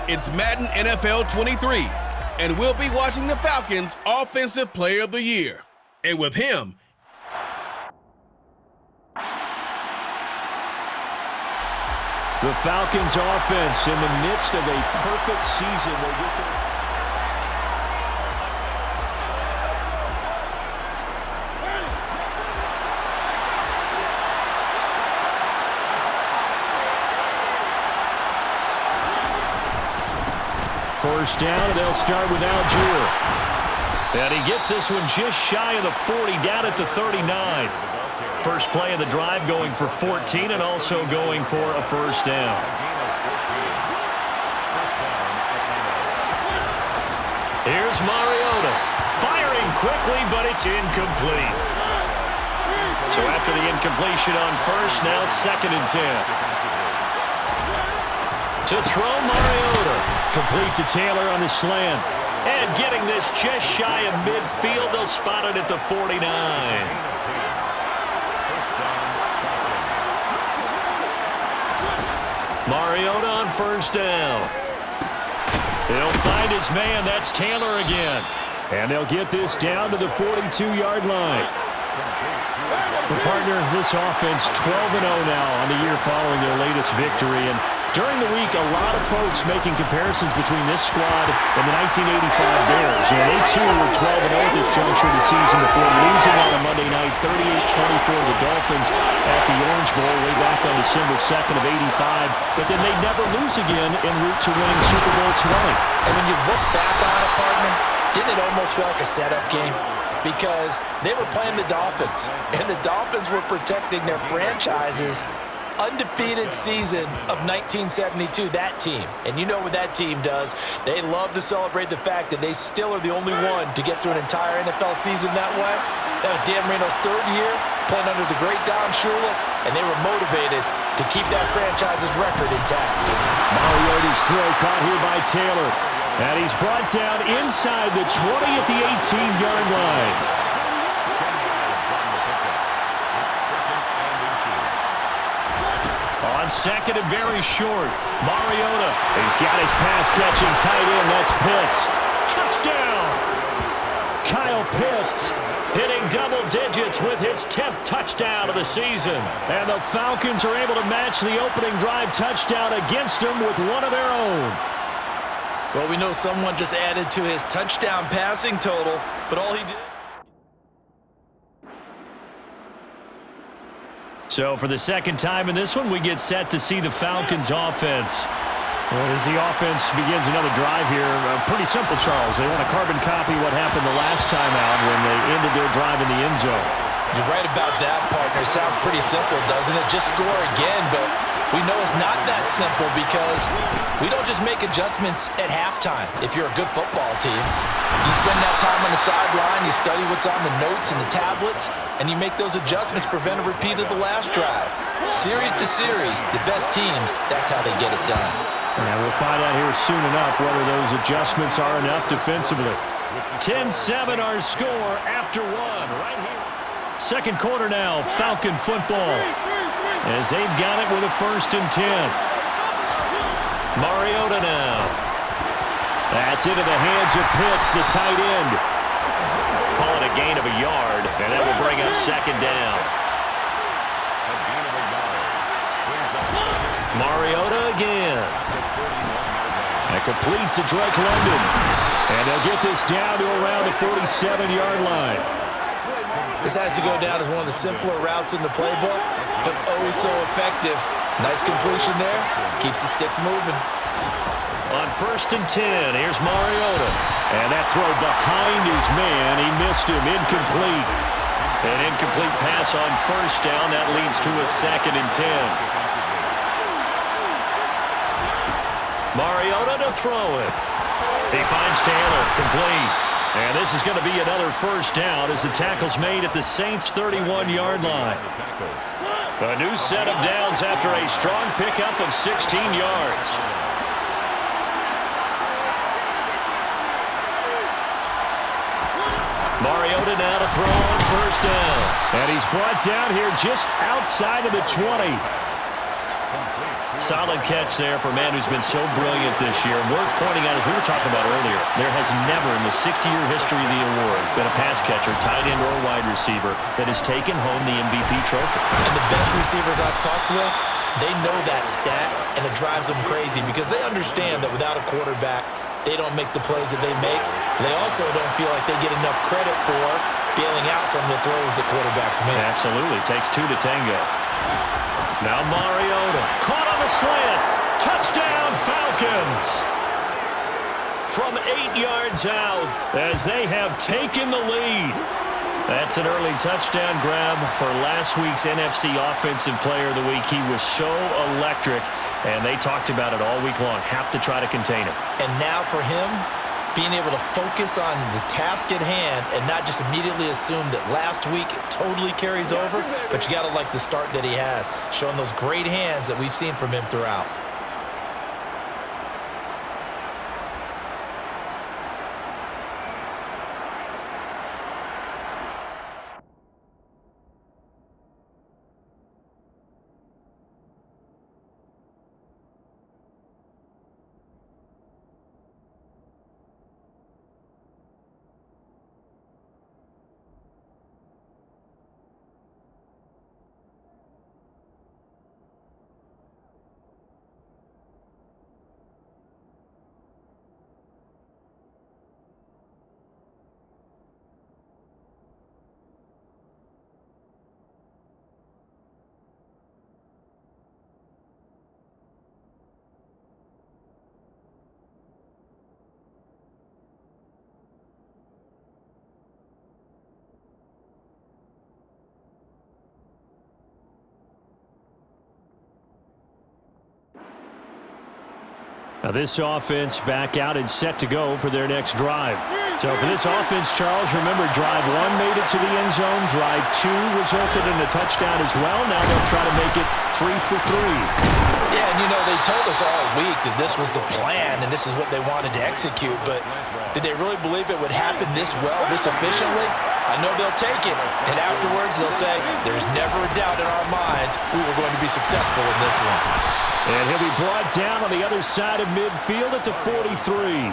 It's Madden NFL 23, and we'll be watching the Falcons' Offensive Player of the Year. And with him, the Falcons offense in the midst of a perfect season. Will get their first down, and they'll start with Algier. And he gets this one just shy of the 40, down at the 39. First play of the drive going for 14 and also going for a first down. Here's Mariota. Firing quickly, but it's incomplete. So after the incompletion on first, now 2nd and 10. To throw, Mariota. Complete to Taylor on the slant. And getting this just shy of midfield, they'll spot it at the 49. Mariota on first down. He'll find his man. That's Taylor again. And they'll get this down to the 42-yard line. The partner, this offense 12-0 now on the year following their latest victory. And during the week, a lot of folks making comparisons between this squad and the 1985 Bears. You know, they too were 12-0 at this juncture of the season before losing on a Monday night, 38-24 to the Dolphins at the Orange Bowl way back on December 2nd of '85. But then they never lose again en route to winning Super Bowl 20. And when you look back on it, partner, didn't it almost feel like a setup game? Because they were playing the Dolphins, and the Dolphins were protecting their franchise's undefeated season of 1972, that team. And you know what that team does. They love to celebrate the fact that they still are the only one to get through an entire NFL season that way. That was Dan Marino's 3rd year, playing under the great Don Shula, and they were motivated to keep that franchise's record intact. Mariota's throw caught here by Taylor. And he's brought down inside the 20 at the 18-yard line. On second and very short, Mariota. He's got his pass-catching tight end. That's Pitts. Touchdown! Kyle Pitts hitting double digits with his 10th touchdown of the season. And the Falcons are able to match the opening drive touchdown against them with one of their own. Well, we know someone just added to his touchdown passing total, but all he did... So for the second time in this one, we get set to see the Falcons offense. Well, as the offense begins another drive here, pretty simple, Charles. They want to carbon copy what happened the last time out when they ended their drive in the end zone. You're right about that, partner. Sounds pretty simple, doesn't it? Just score again, but we know it's not that simple because we don't just make adjustments at halftime if you're a good football team. You spend that time on the sideline, you study what's on the notes and the tablets, and you make those adjustments, prevent a repeat of the last drive. Series to series, the best teams, that's how they get it done. And we'll find out here soon enough whether those adjustments are enough defensively. 10-7 our score after one right here. Second quarter now, Falcon football. As they've got it with a 1st and 10. Mariota now. That's into the hands of Pitts, the tight end. Call it a gain of a yard, and that will bring up 2nd down. Mariota again. And complete to Drake London. And they'll get this down to around the 47-yard line. This has to go down as one of the simpler routes in the playbook, but oh so effective. Nice completion there. Keeps the sticks moving. On 1st and 10, here's Mariota. And that throw behind his man. He missed him. Incomplete. An incomplete pass on 1st down. That leads to a 2nd and 10. Mariota to throw it. He finds Taylor. Complete. And this is going to be another 1st down as the tackle's made at the Saints' 31-yard line. A new set of downs after a strong pickup of 16 yards. Mariota now to throw on 1st down. And he's brought down here just outside of the 20. Solid catch there for a man who's been so brilliant this year. Worth pointing out, as we were talking about earlier, there has never in the 60-year history of the award been a pass catcher, tight end, or wide receiver that has taken home the MVP trophy. And the best receivers I've talked with, they know that stat, and it drives them crazy because they understand that without a quarterback, they don't make the plays that they make. They also don't feel like they get enough credit for bailing out some of the throws that quarterbacks make. Absolutely. Takes two to tango. Now Mariota. Caught on the slant. Touchdown, Falcons. From 8 yards out as they have taken the lead. That's an early touchdown grab for last week's NFC Offensive Player of the Week. He was so electric, and they talked about it all week long. Have to try to contain him. And now for him, being able to focus on the task at hand and not just immediately assume that last week it totally carries over, but you got to like the start that he has, showing those great hands that we've seen from him throughout. Now this offense back out and set to go for their next drive. So for this offense, Charles, remember drive 1 made it to the end zone. Drive 2 resulted in a touchdown as well. Now they'll try to make it 3 for 3. Yeah, and you know, they told us all week that this was the plan and this is what they wanted to execute, but did they really believe it would happen this well, this efficiently? I know they'll take it, and afterwards they'll say, there's never a doubt in our minds we were going to be successful in this one. And he'll be brought down on the other side of midfield at the 43.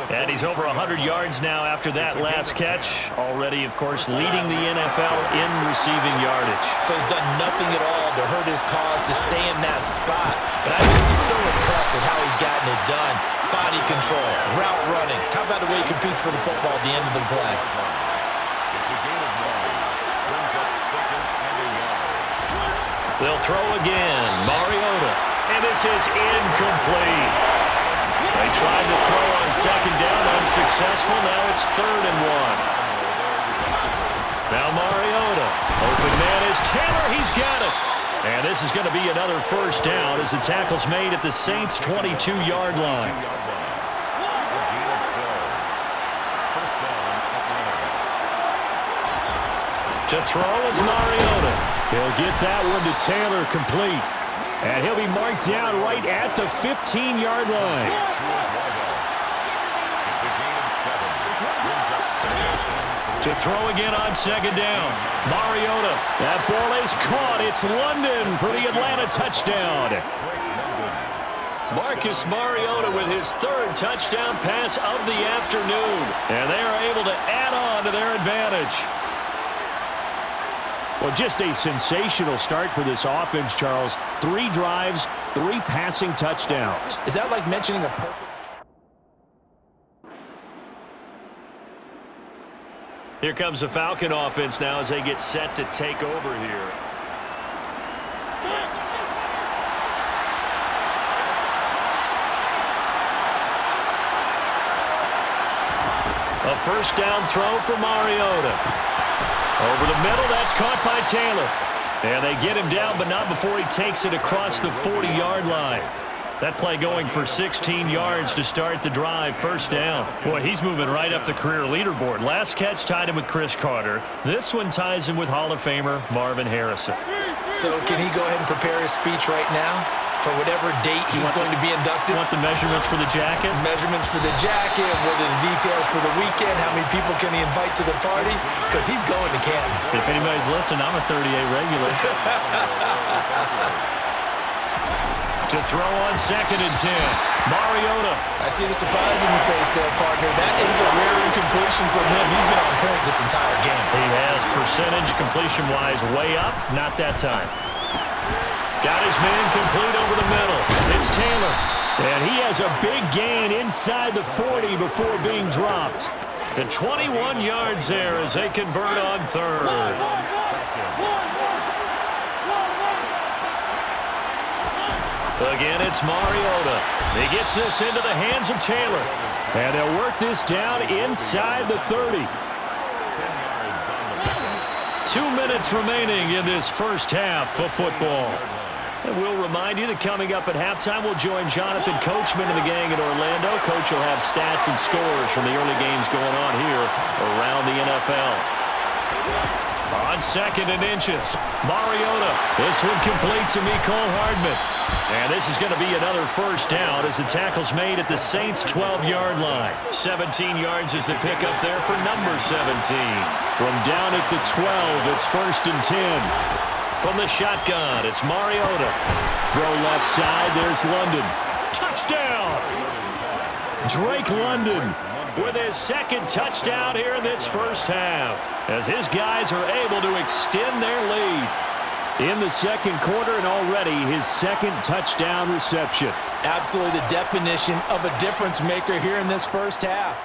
And he's over 100 yards now after that last catch. Already, of course, leading the NFL in receiving yardage. So he's done nothing at all to hurt his cause to stay in that spot. But I've been so impressed with how he's gotten it done. Body control, route running. How about the way he competes for the football at the end of the play? It's a gain of 9. Brings up 2nd and a yard. They'll throw again. Mariota. And this is incomplete. They tried to throw on 2nd down, unsuccessful. Now it's 3rd and 1. Now Mariota. Open man is Taylor. He's got it. And this is going to be another first down as the tackle's made at the Saints' 22-yard line. To throw is Mariota. He'll get that one to Taylor complete. And he'll be marked down right at the 15-yard line. To throw again on 2nd down. Mariota. That ball is caught. It's London for the Atlanta touchdown. Marcus Mariota with his 3rd touchdown pass of the afternoon. And they are able to add on to their advantage. Well, just a sensational start for this offense, Charles. 3 drives, 3 passing touchdowns. Is that like mentioning a perfect... Here comes the Falcon offense now as they get set to take over here. A first down throw for Mariota. Over the middle, that's caught by Taylor. And they get him down, but not before he takes it across the 40-yard line. That play going for 16 yards to start the drive, first down. Boy, he's moving right up the career leaderboard. Last catch tied him with Chris Carter. This one ties him with Hall of Famer Marvin Harrison. So can he go ahead and prepare his speech right now for whatever date he's going to be inducted? Want the measurements for the jacket? Measurements for the jacket, what are the details for the weekend, how many people can he invite to the party? Because he's going to Canton. If anybody's listening, I'm a 38 regular. To throw on 2nd and 10. Mariota. I see the surprise in your face there, partner. That is a rare incompletion from him. He's been on point this entire game. He has percentage completion-wise way up. Not that time. Got his man complete over the middle. It's Taylor. And he has a big gain inside the 40 before being dropped. And 21 yards there as they convert on 3rd. Again, it's Mariota. He gets this into the hands of Taylor. And they'll work this down inside the 30. 2 minutes remaining in this first half of football. And we'll remind you that coming up at halftime, we'll join Jonathan Coachman and the gang in Orlando. Coach will have stats and scores from the early games going on here around the NFL. On 2nd and inches, Mariota. This one complete to Mecole Hardman. And this is going to be another first down as the tackle's made at the Saints' 12-yard line. 17 yards is the pickup there for number 17. From down at the 12, it's 1st and 10. From the shotgun, it's Mariota. Throw left side, there's London. Touchdown! Drake London with his 2nd touchdown here in this first half, as his guys are able to extend their lead. In the 2nd quarter and already his 2nd touchdown reception. Absolutely the definition of a difference maker here in this first half.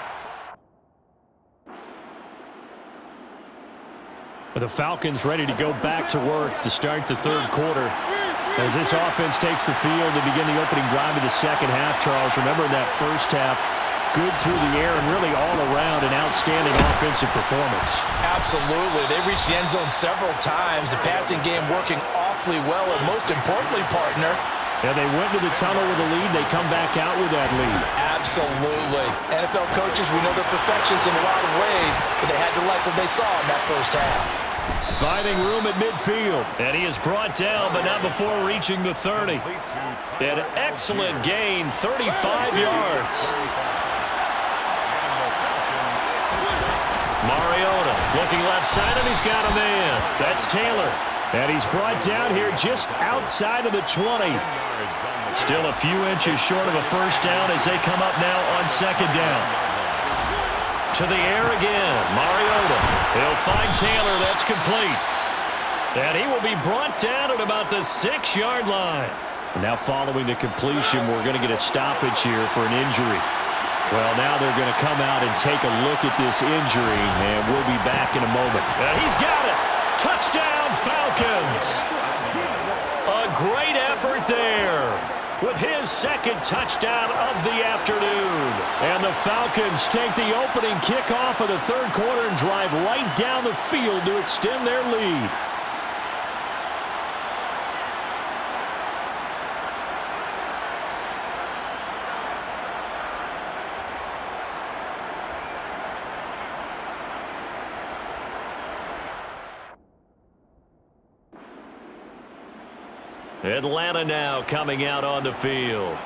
The Falcons ready to go back to work to start the 3rd quarter. As this offense takes the field to begin the opening drive of the 2nd half, Charles, remember in that first half, good through the air and really all around an outstanding offensive performance. Absolutely. They reached the end zone several times. The passing game working awfully well, and most importantly, partner, and they went to the tunnel with a lead. They come back out with that lead. Absolutely. NFL coaches, we know they're perfectionists in a lot of ways, but they had to like what they saw in that first half. Finding room at midfield. And he is brought down, but not before reaching the 30. An excellent gain, 35 yards. Mariota looking left side, and he's got a man. That's Taylor. And he's brought down here just outside of the 20. Still a few inches short of a first down as they come up now on 2nd down. To the air again, Mariota. He'll find Taylor, that's complete. And he will be brought down at about the 6-yard line. Now following the completion, we're going to get a stoppage here for an injury. Well, now they're going to come out and take a look at this injury, and we'll be back in a moment. And he's got it. Touchdown, Falcons. A great effort there with his 2nd touchdown of the afternoon. And the Falcons take the opening kickoff of the 3rd quarter and drive right down the field to extend their lead. Atlanta now coming out on the field.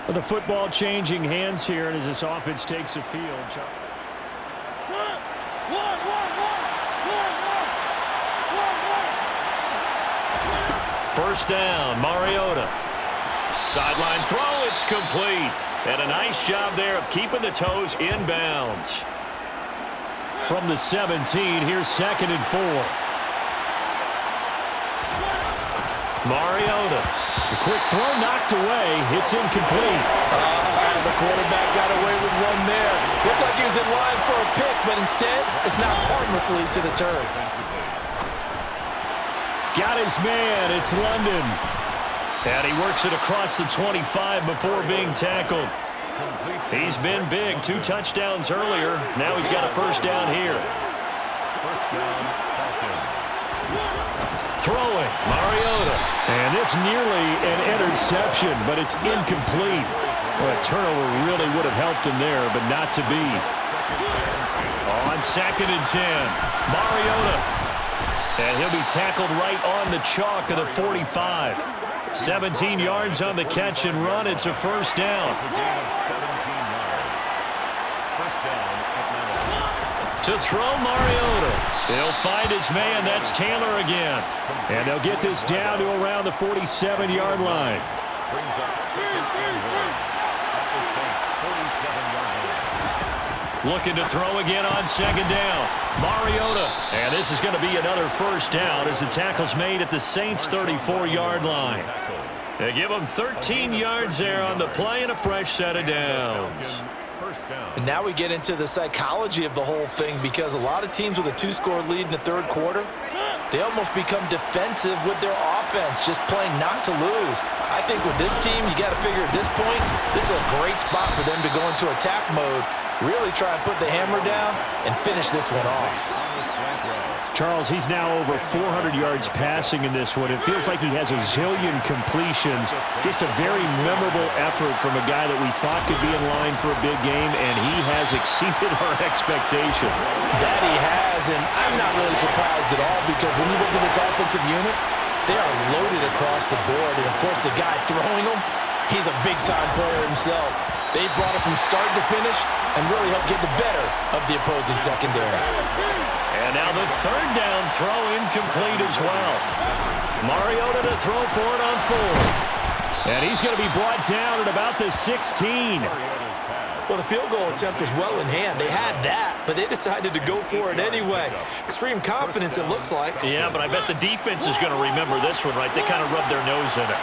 The football changing hands here, and as this offense takes the field. First down, Mariota. Sideline throw, it's complete. And a nice job there of keeping the toes inbounds. From the 17, here's 2nd and 4. Mariota. The quick throw knocked away. It's incomplete. The quarterback got away with one there. Looked like he was in line for a pick, but instead it's knocked harmlessly to the turf. Got his man. It's London. And he works it across the 25 before being tackled. He's been big. 2 touchdowns earlier. Now he's got a first down here. First down, Falcons. Throwing, Mariota. And this nearly an interception, but it's incomplete. Well, a turnover really would have helped him there, but not to be. On 2nd and 10, Mariota. And he'll be tackled right on the chalk of the 45. 17 yards on the catch and run. It's a first down. It's a gain of 17 yards. First down, Atlanta. To throw, Mariota. He'll find his man. That's Taylor again. And they'll get this down to around the 47-yard line. Brings up second and 1 at the Saints' 47-yard line. Looking to throw again on second down. Mariota. And this is going to be another first down as the tackle's made at the Saints' 34-yard line. They give them 13 yards there on the play and a fresh set of downs. And now we get into the psychology of the whole thing, because a lot of teams with a 2-score lead in the third quarter, they almost become defensive with their offense, just playing not to lose. I think with this team, you got to figure at this point, this is a great spot for them to go into attack mode, really try and put the hammer down and finish this one off. Charles, he's now over 400 yards passing in this one. It feels like he has a zillion completions. Just a very memorable effort from a guy that we thought could be in line for a big game, and he has exceeded our expectation. That he has, and I'm not really surprised at all, because when you look at this offensive unit, they are loaded across the board. And, of course, the guy throwing them, he's a big-time player himself. They brought it from start to finish and really helped get the better of the opposing secondary. And now the third down throw incomplete as well. Mariota to throw for it on 4th. And he's going to be brought down at about the 16. Well, the field goal attempt was well in hand. They had that, but they decided to go for it anyway. Extreme confidence, it looks like. Yeah, but I bet the defense is going to remember this one, right? They kind of rubbed their nose in it.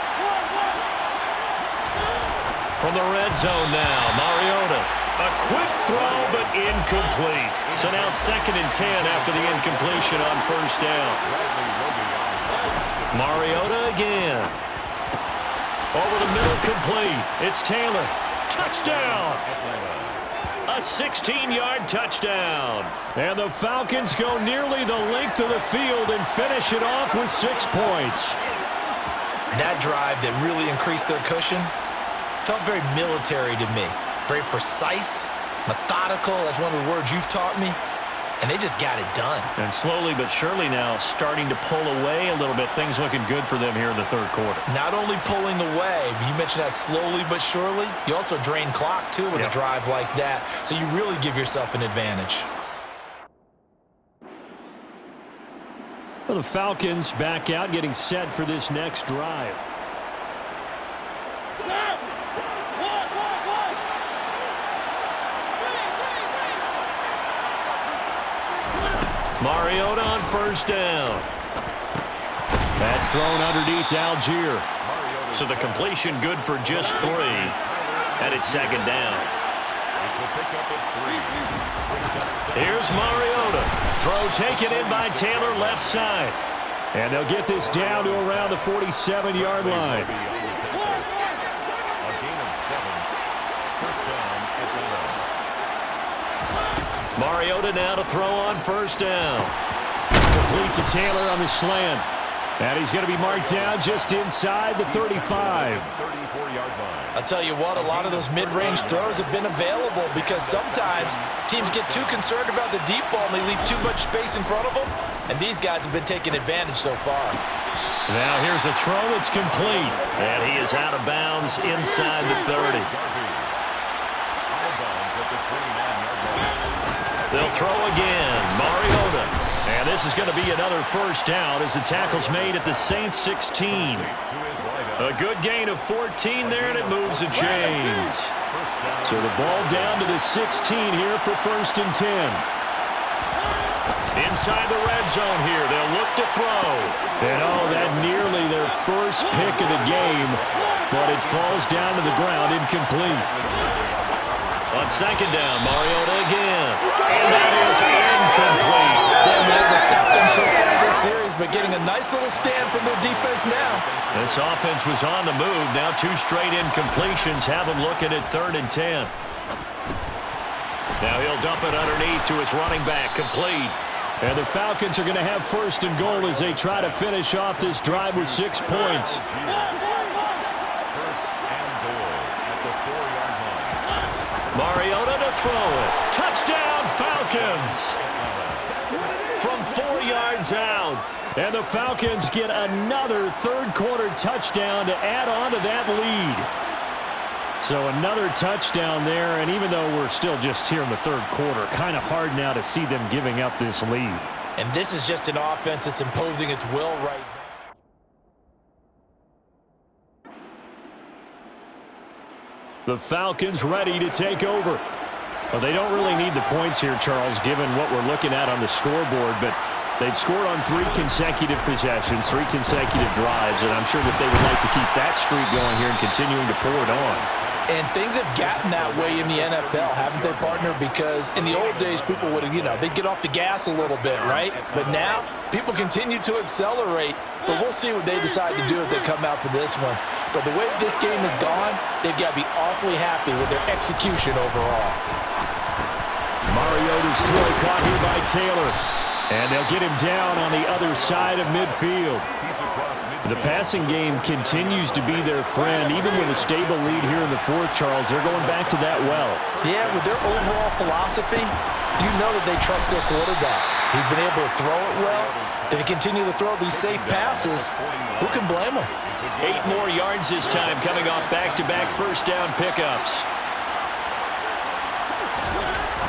From the red zone now, Mariota. A quick throw, but incomplete. So now 2nd and 10 after the incompletion on first down. Mariota again. Over the middle, complete. It's Taylor. Touchdown. A 16-yard touchdown. And the Falcons go nearly the length of the field and finish it off with 6 points. That drive that really increased their cushion felt very military to me. Very precise, methodical. That's one of the words you've taught me. And they just got it done. And slowly but surely now starting to pull away a little bit. Things looking good for them here in the third quarter. Not only pulling away, but you mentioned that slowly but surely. You also drain clock, too, with a drive like that. So you really give yourself an advantage. Well, the Falcons back out, getting set for this next drive. Mariota on first down. That's thrown underneath to Algier. So the completion good for just 3. And it's 2nd down. Here's Mariota. Throw taken in by Taylor, left side. And they'll get this down to around the 47-yard line. A gain of 7. First down at the line. Mariota now to throw on first down. Complete to Taylor on the slant. And he's going to be marked down just inside the 35. 34-yard line. I'll tell you what, a lot of those mid-range throws have been available, because sometimes teams get too concerned about the deep ball and they leave too much space in front of them. And these guys have been taking advantage so far. Now here's a throw. It's complete. And he is out of bounds inside the 30. They'll throw again. Mariota. And this is going to be another first down as the tackle's made at the Saints 16. A good gain of 14 there, and it moves the chains. So the ball down to the 16 here for 1st and 10. Inside the red zone here. They'll look to throw. And that nearly their first pick of the game, but it falls down to the ground incomplete. On 2nd down, Mariota again. And that is incomplete. They've been able to stop them so far this series, but getting a nice little stand from their defense now. This offense was on the move. Now 2 straight incompletions have them looking at 3rd and 10. Now he'll dump it underneath to his running back, complete. And the Falcons are going to have 1st and goal as they try to finish off this drive with 6 points. Mariota to throw it. Touchdown, Falcons! From 4 yards out. And the Falcons get another third-quarter touchdown to add on to that lead. So another touchdown there, and even though we're still just here in the third quarter, kind of hard now to see them giving up this lead. And this is just an offense that's imposing its will right now. The Falcons ready to take over. Well, they don't really need the points here, Charles, given what we're looking at on the scoreboard, but they've scored on 3 consecutive possessions, 3 consecutive drives, and I'm sure that they would like to keep that streak going here and continuing to pour it on. And things have gotten that way in the NFL, haven't they, partner? Because in the old days, people would, they'd get off the gas a little bit, right? But now, people continue to accelerate. But we'll see what they decide to do as they come out for this one. But the way that this game has gone, they've got to be awfully happy with their execution overall. Mariota's throw caught here by Taylor. And they'll get him down on the other side of midfield. The passing game continues to be their friend. Even with a stable lead here in the fourth, Charles, they're going back to that well. Yeah, with their overall philosophy, you know that they trust their quarterback. He's been able to throw it well. They continue to throw these safe passes. Who can blame them? 8 more yards this time, coming off back-to-back first down pickups.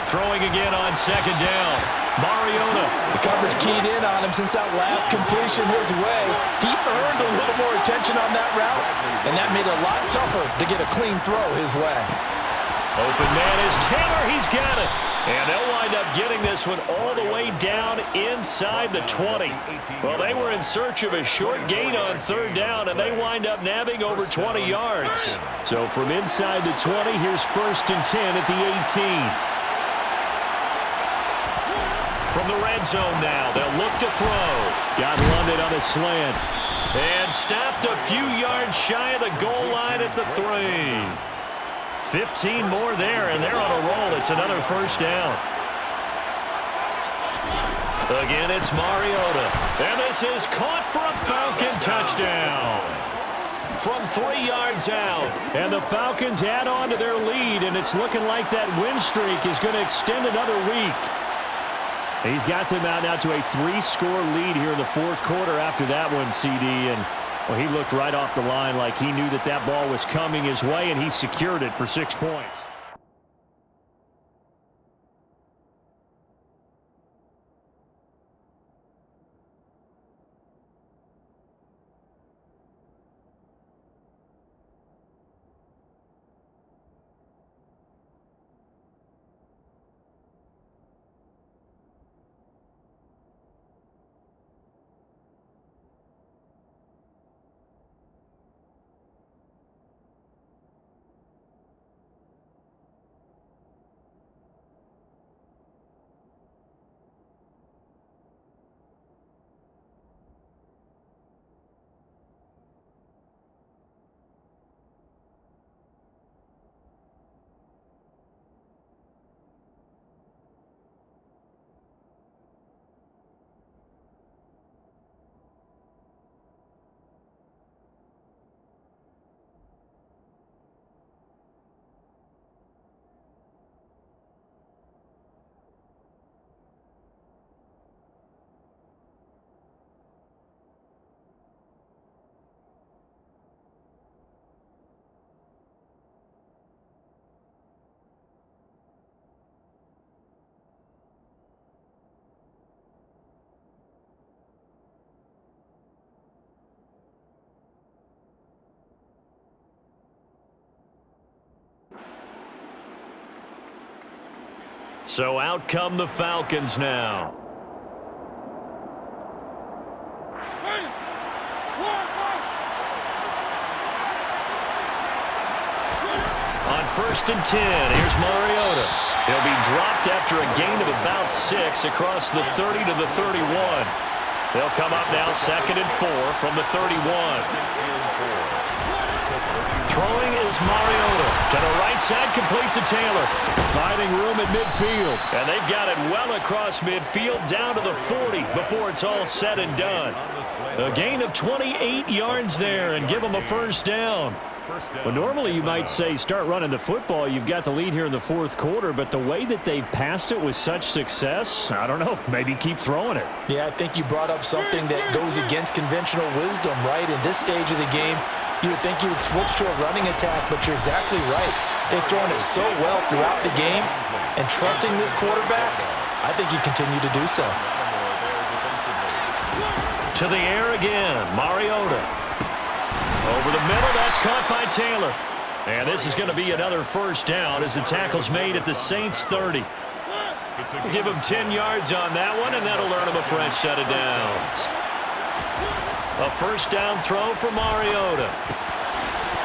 Throwing again on second down. Mariota. The coverage keyed in on him since that last completion his way. He earned a little more attention on that route, and that made it a lot tougher to get a clean throw his way. Open man is Taylor. He's got it. And they'll wind up getting this one all the way down inside the 20. Well, they were in search of a short gain on third down, and they wind up nabbing over 20 yards. So from inside the 20, here's 1st and 10 at the 18. From the red zone now, they'll look to throw. Got London on a slant. And stopped a few yards shy of the goal line at the 3. 15 more there, and they're on a roll. It's another first down. Again, it's Mariota. And this is caught for a Falcon touchdown. From 3 yards out. And the Falcons add on to their lead, and it's looking like that win streak is going to extend another week. He's got them out now to a 3-score lead here in the fourth quarter after that one, CD. And, well, he looked right off the line like he knew that that ball was coming his way, and he secured it for 6 points. So out come the Falcons now. On 1st and 10, here's Mariota. He'll be dropped after a gain of about 6 across the 30 to the 31. They'll come up now 2nd and 4 from the 31. Throwing is Mariota. To the right side, complete to Taylor. Finding room at midfield. And they've got it well across midfield down to the 40 before it's all said and done. A gain of 28 yards there and give them a first down. Well, normally you might say start running the football. You've got the lead here in the fourth quarter, but the way that they've passed it with such success, I don't know, maybe keep throwing it. Yeah, I think you brought up something that goes against conventional wisdom, right? In this stage of the game, you would think you would switch to a running attack, but you're exactly right. They've thrown it so well throughout the game, and trusting this quarterback, I think you continue to do so. To the air again. Mariota. Over the middle. That's caught by Taylor. And this is going to be another first down as the tackle's made at the Saints 30. Give him 10 yards on that one, and that'll earn him a fresh set of downs. A first down throw for Mariota.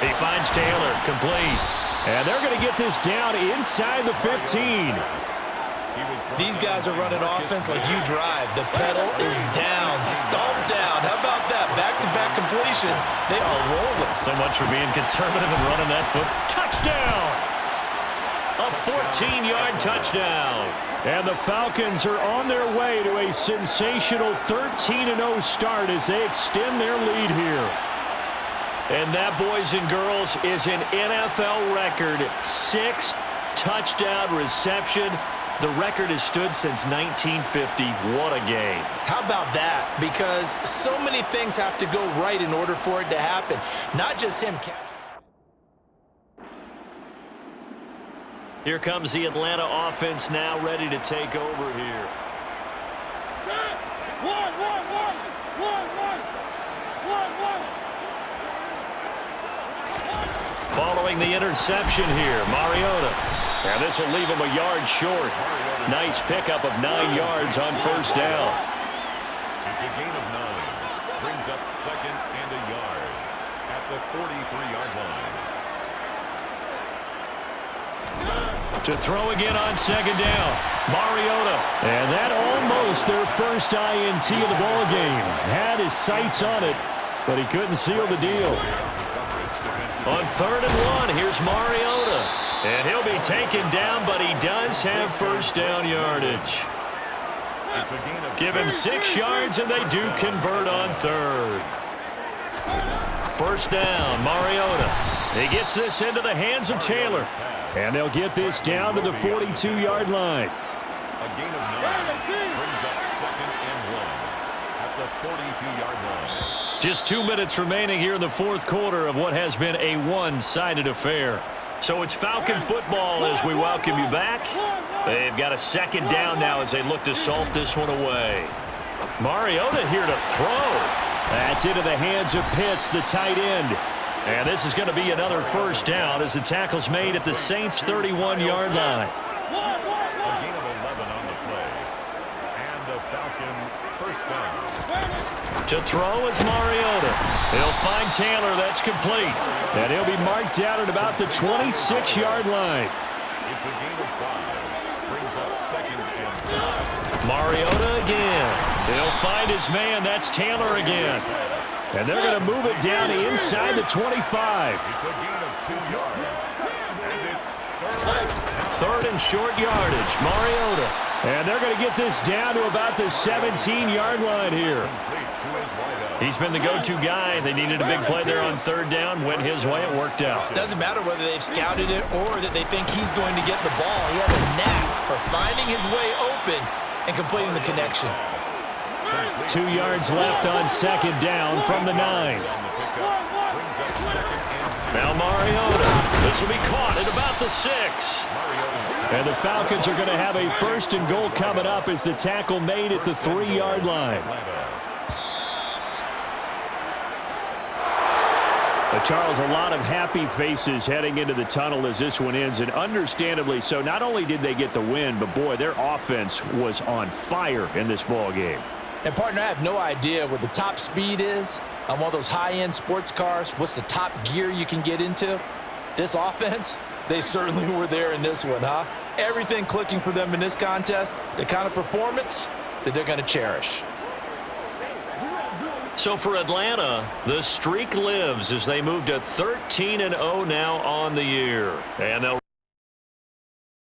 He finds Taylor, complete. And they're going to get this down inside the 15. These guys are running offense like you drive. The pedal is down, stomped down. How about that? Back-to-back completions. They are rolling. So much for being conservative and running that foot. Touchdown! A 14-yard touchdown. And the Falcons are on their way to a sensational 13-0 start as they extend their lead here. And that, boys and girls, is an NFL record 6th touchdown reception. The record has stood since 1950. What a game. How about that? Because so many things have to go right in order for it to happen. Not just him catching. Here comes the Atlanta offense now ready to take over here. Following the interception here, Mariota. And this will leave him a yard short. Nice pickup of 9 yards on first down. It's a gain of 9. Brings up 2nd and a yard at the 43-yard line. To throw again on 2nd down, Mariota. And that almost their first INT of the ball game. Had his sights on it, but he couldn't seal the deal. On 3rd and 1, here's Mariota. And he'll be taken down, but he does have first down yardage. Give him 6 yards, and they do convert on 3rd. First down, Mariota. He gets this into the hands of Taylor. And they'll get this down to the 42-yard line. A gain of 9 brings up 2nd and 1 at the 42-yard line. Just 2 minutes remaining here in the 4th quarter of what has been a one-sided affair. So it's Falcon football as we welcome you back. They've got a 2nd down now as they look to salt this one away. Mariota here to throw. That's into the hands of Pitts, the tight end. And this is going to be another first down as the tackle's made at the Saints' 31-yard line. A gain of 11 on the play. And the Falcon first down. To throw is Mariota. He'll find Taylor. That's complete. And he'll be marked down at about the 26-yard line. It's a gain of 5. Brings up 2nd and 5. Mariota again. He'll find his man. That's Taylor again. And they're going to move it down inside the 25. It's a gain of 2 yards. And it's 3rd and short yardage. Mariota. And they're going to get this down to about the 17-yard line here. He's been the go-to guy. They needed a big play there on 3rd down. Went his way. It worked out. Doesn't matter whether they've scouted it or that they think he's going to get the ball. He has a knack for finding his way open and completing the connection. 2 yards left on 2nd down from the 9. Now Mariota. This will be caught at about the 6. And the Falcons are going to have a 1st and goal coming up as the tackle made at the 3-yard line. Charles, a lot of happy faces heading into the tunnel as this one ends, and understandably so. Not only did they get the win, but boy, their offense was on fire in this ball game. And partner, I have no idea what the top speed is on one of those high-end sports cars. What's the top gear you can get into? This offense, they certainly were there in this one, huh? Everything clicking for them in this contest, the kind of performance that they're going to cherish. So for Atlanta, the streak lives as they move to 13-0 now on the year. And they'll